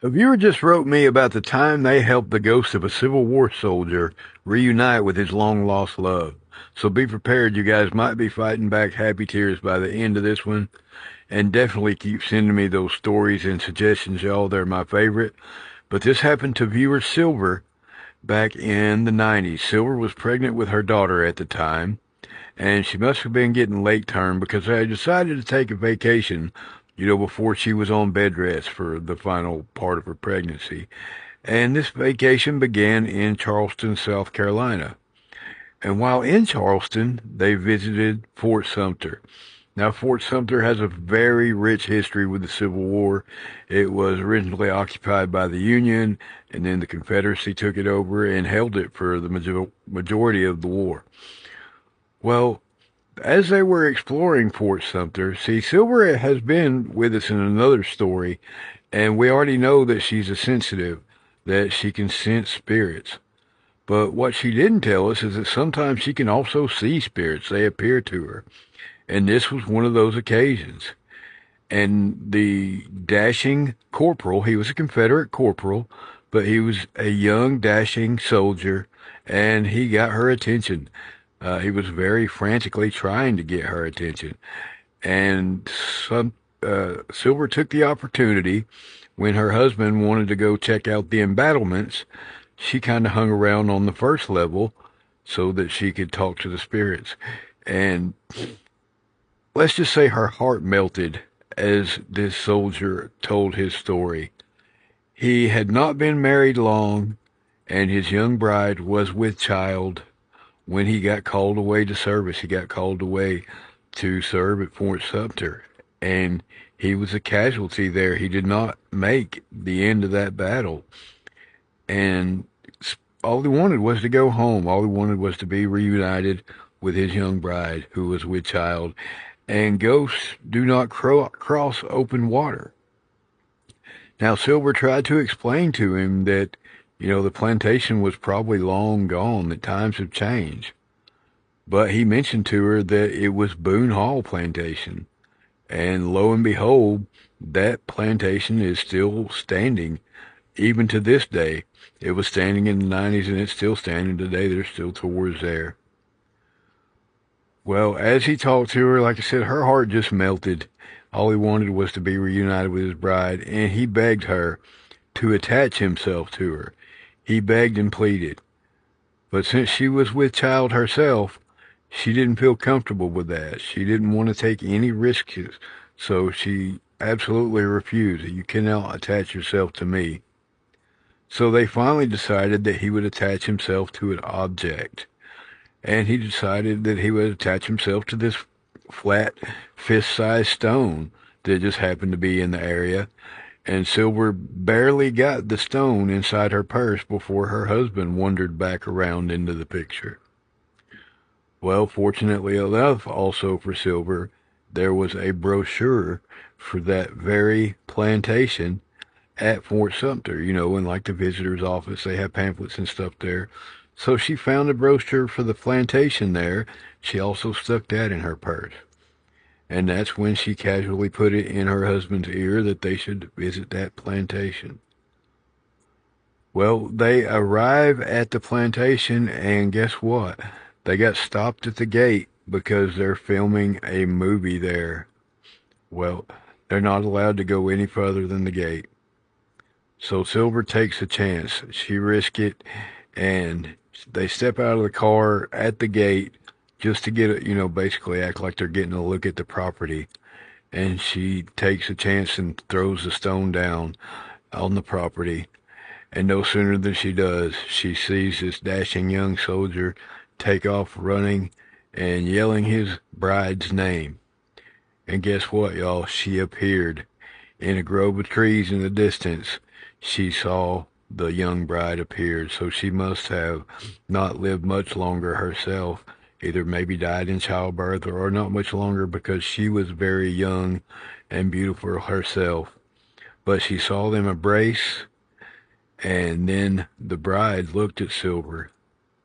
A viewer just wrote me about the time they helped the ghost of a Civil War soldier reunite with his long lost love. So be prepared, you guys might be fighting back happy tears by the end of this one. And definitely keep sending me those stories and suggestions, y'all. They're my favorite. But this happened to viewer Silver back in the 90s. Silver was pregnant with her daughter at the time, and she must have been getting late term because I decided to take a vacation, before she was on bed rest for the final part of her pregnancy. And this vacation began in Charleston, South Carolina. And while in Charleston, they visited Fort Sumter. Now, Fort Sumter has a very rich history with the Civil War. It was originally occupied by the Union, and then the Confederacy took it over and held it for the majority of the war. Well, as they were exploring Fort Sumter, see, Silver has been with us in another story, and we already know that she's a sensitive, that she can sense spirits. But what she didn't tell us is that sometimes she can also see spirits. They appear to her. And this was one of those occasions. And the dashing corporal, he was a Confederate corporal, but he was a young, dashing soldier, and he got her attention. He was very frantically trying to get her attention. And Silver took the opportunity when her husband wanted to go check out the embattlements. She kind of hung around on the first level so that she could talk to the spirits. And let's just say her heart melted as this soldier told his story. He had not been married long, and his young bride was with child when he got called away to service. He got called away to serve at Fort Sumter, and he was a casualty there. He did not make the end of that battle. And all he wanted was to go home. All he wanted was to be reunited with his young bride who was with child. And ghosts do not cross open water. Now, Silver tried to explain to him that, the plantation was probably long gone, that times have changed. But he mentioned to her that it was Boone Hall Plantation. And lo and behold, that plantation is still standing, even to this day. It was standing in the 90s and it's still standing today. There's still tours there. Well, as he talked to her, like I said, her heart just melted. All he wanted was to be reunited with his bride, and he begged her to attach himself to her. He begged and pleaded. But since she was with child herself, she didn't feel comfortable with that. She didn't want to take any risks, so she absolutely refused. You cannot attach yourself to me. So they finally decided that he would attach himself to an object. And he decided that he would attach himself to this flat, fist-sized stone that just happened to be in the area. And Silver barely got the stone inside her purse before her husband wandered back around into the picture. Well, fortunately enough, also for Silver, there was a brochure for that very plantation at Fort Sumter. In like the visitor's office, they have pamphlets and stuff there. So she found a brochure for the plantation there. She also stuck that in her purse. And that's when she casually put it in her husband's ear that they should visit that plantation. Well, they arrive at the plantation, and guess what? They got stopped at the gate because they're filming a movie there. Well, they're not allowed to go any further than the gate. So Silver takes a chance. She risks it, and they step out of the car at the gate just to get it, basically act like they're getting a look at the property. And she takes a chance and throws the stone down on the property. And no sooner than she does, she sees this dashing young soldier take off running and yelling his bride's name. And guess what, y'all? She appeared in a grove of trees in the distance. She saw the young bride appeared, so she must have not lived much longer herself, either maybe died in childbirth or not much longer because she was very young and beautiful herself. But she saw them embrace, and then the bride looked at Silver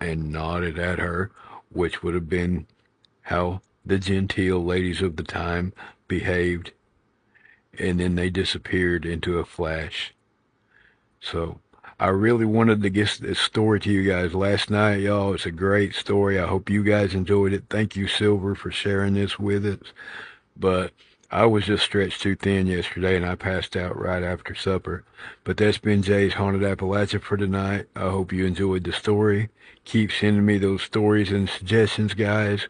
and nodded at her, which would have been how the genteel ladies of the time behaved. And then they disappeared into a flash. So I really wanted to get this story to you guys last night, y'all. It's a great story. I hope you guys enjoyed it. Thank you, Silver, for sharing this with us. But I was just stretched too thin yesterday and I passed out right after supper. But that's been Jay's Haunted Appalachia for tonight. I hope you enjoyed the story. Keep sending me those stories and suggestions, guys.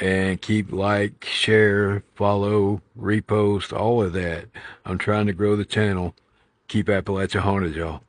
And keep like, share, follow, repost, all of that. I'm trying to grow the channel. Keep Appalachia haunted, y'all.